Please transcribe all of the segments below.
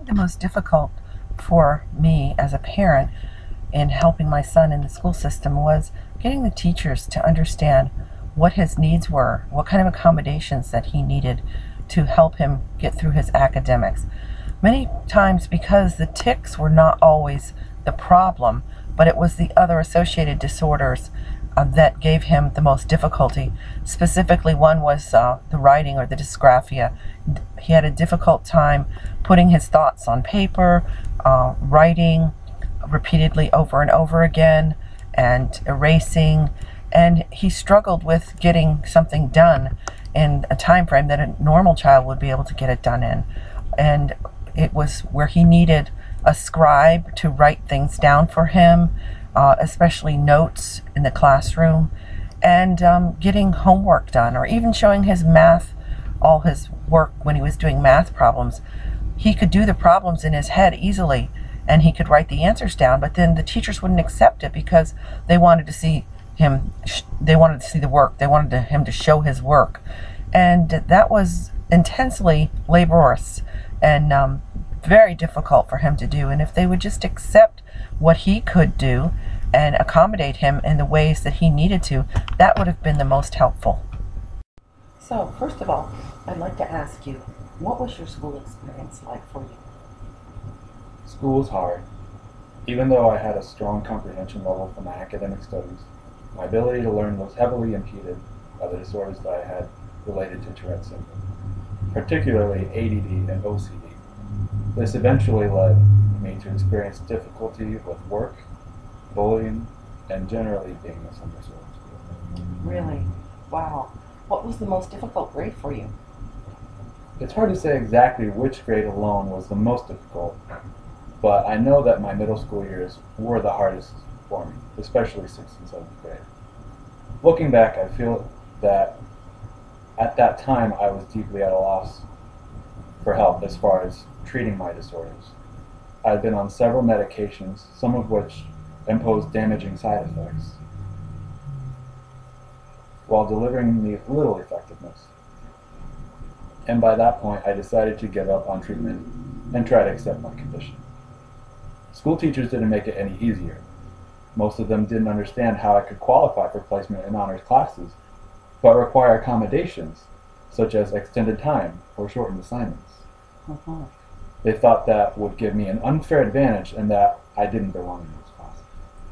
think the most difficult for me as a parent in helping my son in the school system was getting the teachers to understand what his needs were, what kind of accommodations that he needed to help him get through his academics. Many times, because the tics were not always the problem, but it was the other associated disorders that gave him the most difficulty. Specifically, one was the writing, or the dysgraphia. He had a difficult time putting his thoughts on paper, writing repeatedly over and over again, and erasing, and he struggled with getting something done in a time frame that a normal child would be able to get it done in. And it was where he needed a scribe to write things down for him, especially notes in the classroom, and getting homework done, or even showing his math, all his work when he was doing math problems. He could do the problems in his head easily, and he could write the answers down, but then the teachers wouldn't accept it because they wanted to see him, they wanted to see the work, they wanted him to show his work. And that was intensely laborious and very difficult for him to do. And if they would just accept what he could do and accommodate him in the ways that he needed to, that would have been the most helpful. So, first of all, I'd like to ask you, what was your school experience like for you? School was hard. Even though I had a strong comprehension level for my academic studies, my ability to learn was heavily impeded by the disorders that I had related to Tourette Syndrome, particularly ADD and OCD. This eventually led me to experience difficulty with work, bullying, and generally being misunderstood in school. Really? Wow. What was the most difficult grade for you? It's hard to say exactly which grade alone was the most difficult, but I know that my middle school years were the hardest for me, especially 6th and 7th grade. Looking back, I feel that at that time I was deeply at a loss for help as far as treating my disorders. I had been on several medications, some of which imposed damaging side effects, while delivering me little effectiveness. And by that point, I decided to give up on treatment and try to accept my condition. School teachers didn't make it any easier. Most of them didn't understand how I could qualify for placement in honors classes, but require accommodations, such as extended time or shortened assignments. They thought that would give me an unfair advantage and that I didn't belong in those classes.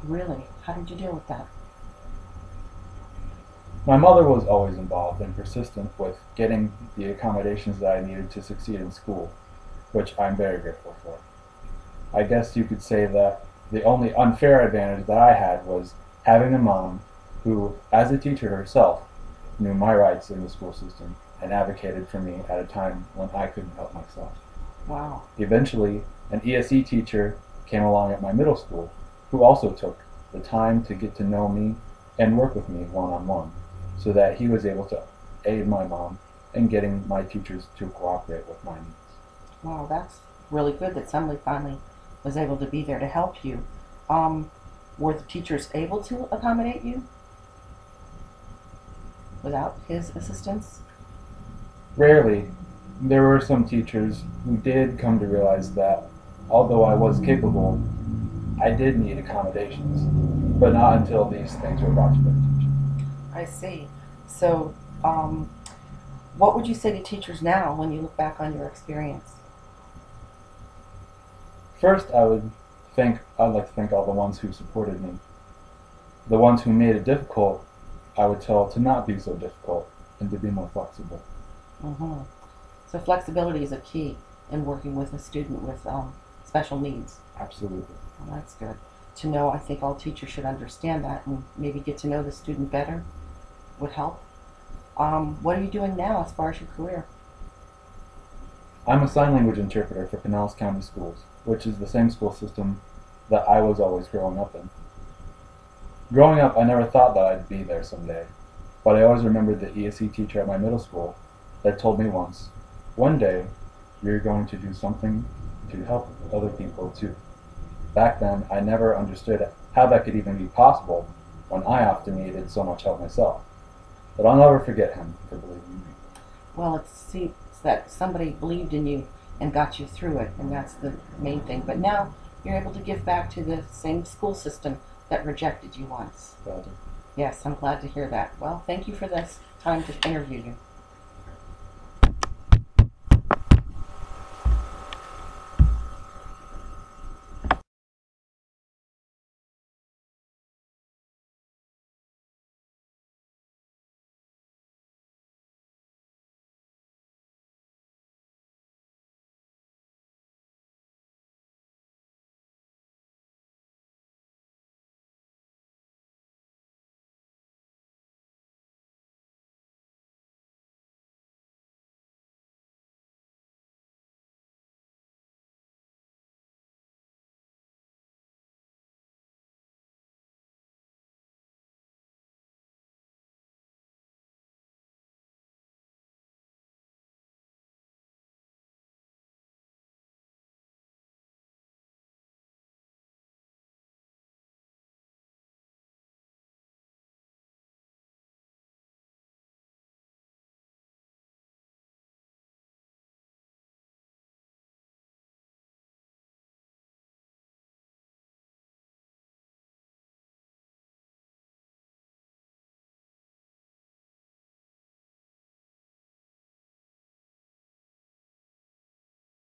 Really? How did you deal with that? My mother was always involved and persistent with getting the accommodations that I needed to succeed in school, which I'm very grateful for. I guess you could say that the only unfair advantage that I had was having a mom who, as a teacher herself, knew my rights in the school system and advocated for me at a time when I couldn't help myself. Wow. Eventually, an ESE teacher came along at my middle school who also took the time to get to know me and work with me one-on-one, so that he was able to aid my mom in getting my teachers to cooperate with my needs. Wow, that's really good that somebody finally was able to be there to help you. Were the teachers able to accommodate you without his assistance? Rarely. There were some teachers who did come to realize that although I was capable, I did need accommodations, but not until these things were brought to their attention. I see. So, what would you say to teachers now when you look back on your experience? First, I'd like to thank all the ones who supported me. The ones who made it difficult, I would tell to not be so difficult and to be more flexible. So flexibility is a key in working with a student with special needs. Absolutely. Well, that's good to know. I think all teachers should understand that and maybe get to know the student better would help. What are you doing now as far as your career? I'm a sign language interpreter for Pinellas County Schools, which is the same school system that I was always growing up in. Growing up, I never thought that I'd be there someday, but I always remembered the ESE teacher at my middle school that told me once, one day, you're going to do something to help other people too. Back then, I never understood how that could even be possible when I often needed so much help myself. But I'll never forget him for believing in me. Well, it seems that somebody believed in you and got you through it, and that's the main thing. But now you're able to give back to the same school system that rejected you once. Glad to. Yes, I'm glad to hear that. Well, thank you for this time to interview you.